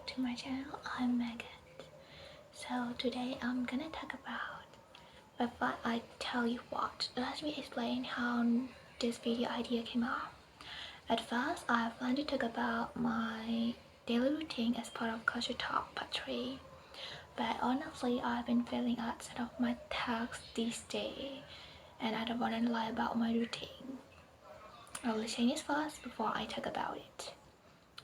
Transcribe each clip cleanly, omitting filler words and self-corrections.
back to my channel. I'm Megan. So today I'm gonna talk about, but I tell you what, let me explain how this video idea came up. At first, I planned to talk about my daily routine as part of Culture Talk Part 3. But honestly, I've been feeling outside of my tasks these days, and I don't want to lie about my routine. I'll change this first before I talk about it.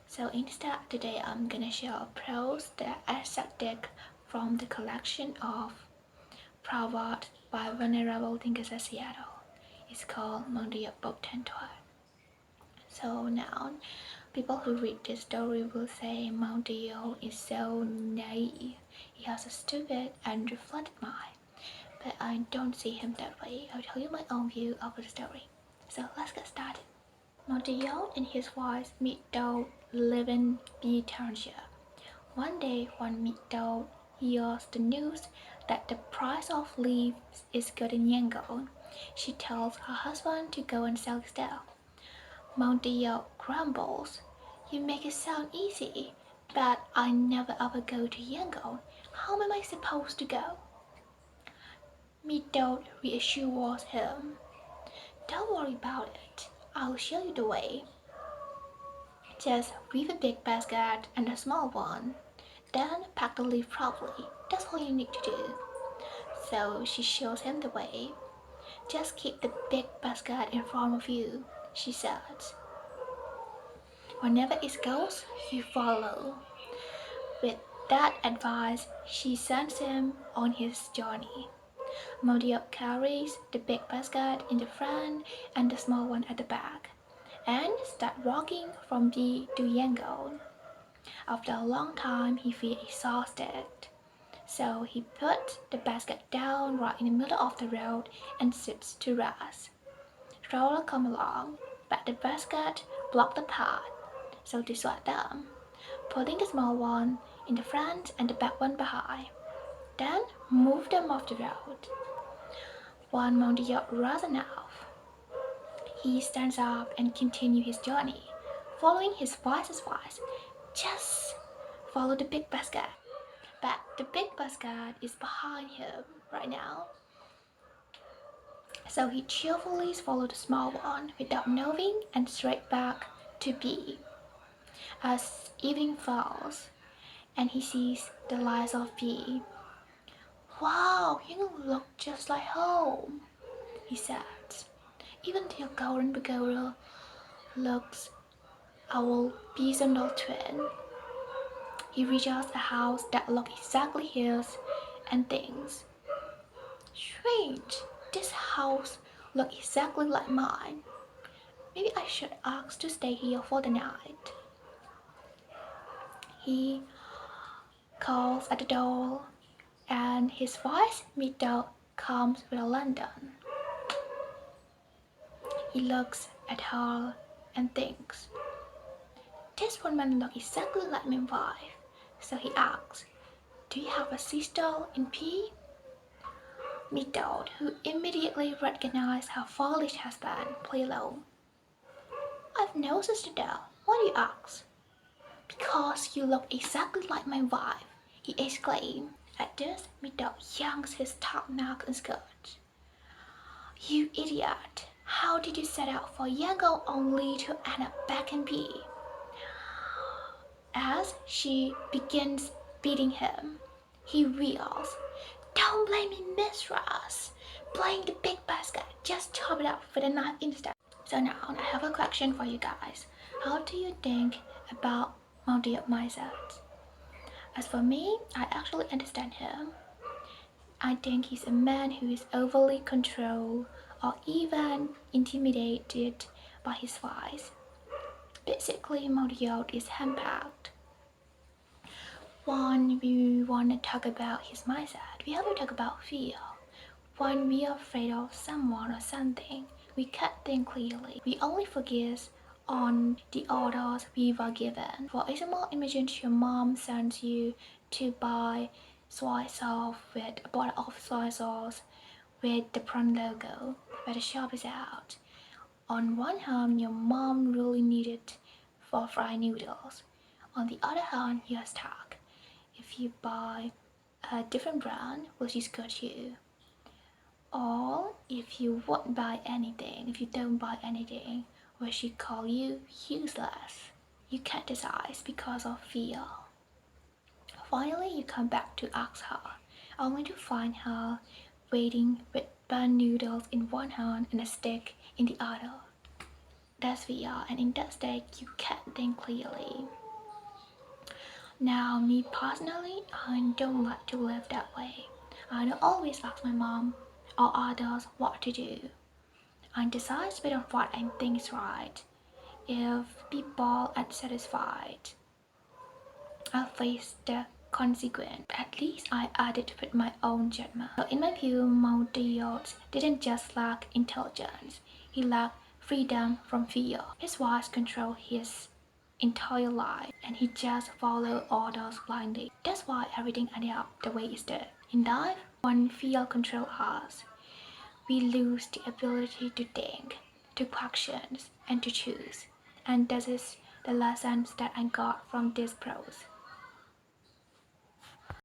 So instead, today I'm gonna share a prose that I selected from the collection of Poat by venerable thinkers at Seattle. It's called Poat. So now, people who read this story will say Mondio is so naive. He has a stupid and reflective mind. But I don't see him that way. I'll tell you my own view of the story. So let's get started. Mondio and his wife Htot live in B Township. One day when Htot hears the news that the price of leaves is good in Yangon, she tells her husband to go and sell stuff. Mondio grumbles, "You make it sound easy, but I never ever go to Yangon. How am I supposed to go?" Htot reassures him, "Don't worry about it. I'll show you the way. Just weave a big basket and a small one. Then pack the leaf properly. That's all you need to do." So she shows him the way. "Just keep the big basket in front of you," she says. "Whenever it goes, you follow." With that advice, she sends him on his journey. Mondio carries the big basket in the front and the small one at the back, and start walking from B to Yangon. After a long time, he feels exhausted, so he puts the basket down right in the middle of the road and sits to rest. Strollers come along, but the basket blocks the path, so they swap them, putting the small one in the front and the back one behind, then move them off the road. When Mondio runs enough, he stands up and continues his journey, following his wife's advice. Just follow the big basket. But the big basket is behind him right now. So he cheerfully follows the small one without knowing and straight back to B. As evening falls and he sees the lights of B. "Wow, you look just like home," he says. "Even your golden pagoda looks our bizarre twin." He reaches a house that looks exactly his and thinks, "Strange, this house looks exactly like mine. Maybe I should ask to stay here for the night." He calls at the door, and his wife Htot comes with a lantern. He looks at her and thinks, "This woman looks exactly like my wife." So he asks, "Do you have a sister in P?" Htot, who immediately recognized her foolish husband, play low. "I've no sister there. Why do you ask?" "Because you look exactly like my wife," he exclaimed. At this, Htot yanks his top neck and skirt. "You idiot! How did you set out for Yangon only to end up back in P?" As she begins beating him, he reels. "Don't blame me, mistress. Blame the big basket. Just chop it up with a knife instead." So now I have a question for you guys. How do you think about Mondio mindset? As for me, I actually understand him. I think he's a man who is overly controlled or even intimidated by his wife. Basically, Mondio is hand-packed. When we want to talk about his mindset, we have to talk about fear. When we are afraid of someone or something, we can't think clearly. We only focus on the orders we were given. For example, imagine your mom sends you to buy soy sauce with a bottle of soy sauce with the brand logo, but the shop is out. On one hand, your mom really needed for fried noodles. On the other hand, you're stuck. If you buy a different brand, will she scold you? Or if you won't buy anything, if you don't buy anything, will she call you useless? You can't decide because of fear. Finally, you come back to ask her, only to find her waiting with bun noodles in one hand and a stick in the other. That's fear, and in that state, you can't think clearly. Now, me personally, I don't like to live that way. I don't always ask my mom or others what to do. I decide based on what I think is right. If people aren't satisfied, I'll face the consequence. At least I acted with my own judgment. So in my view, Tayoke didn't just lack intelligence, he lacked freedom from fear. His voice controlled his entire life, and he just followed orders blindly. That's why everything ended up the way it did. In life, when fear controls us, we lose the ability to think, to question, and to choose. And this is the lessons that I got from this prose.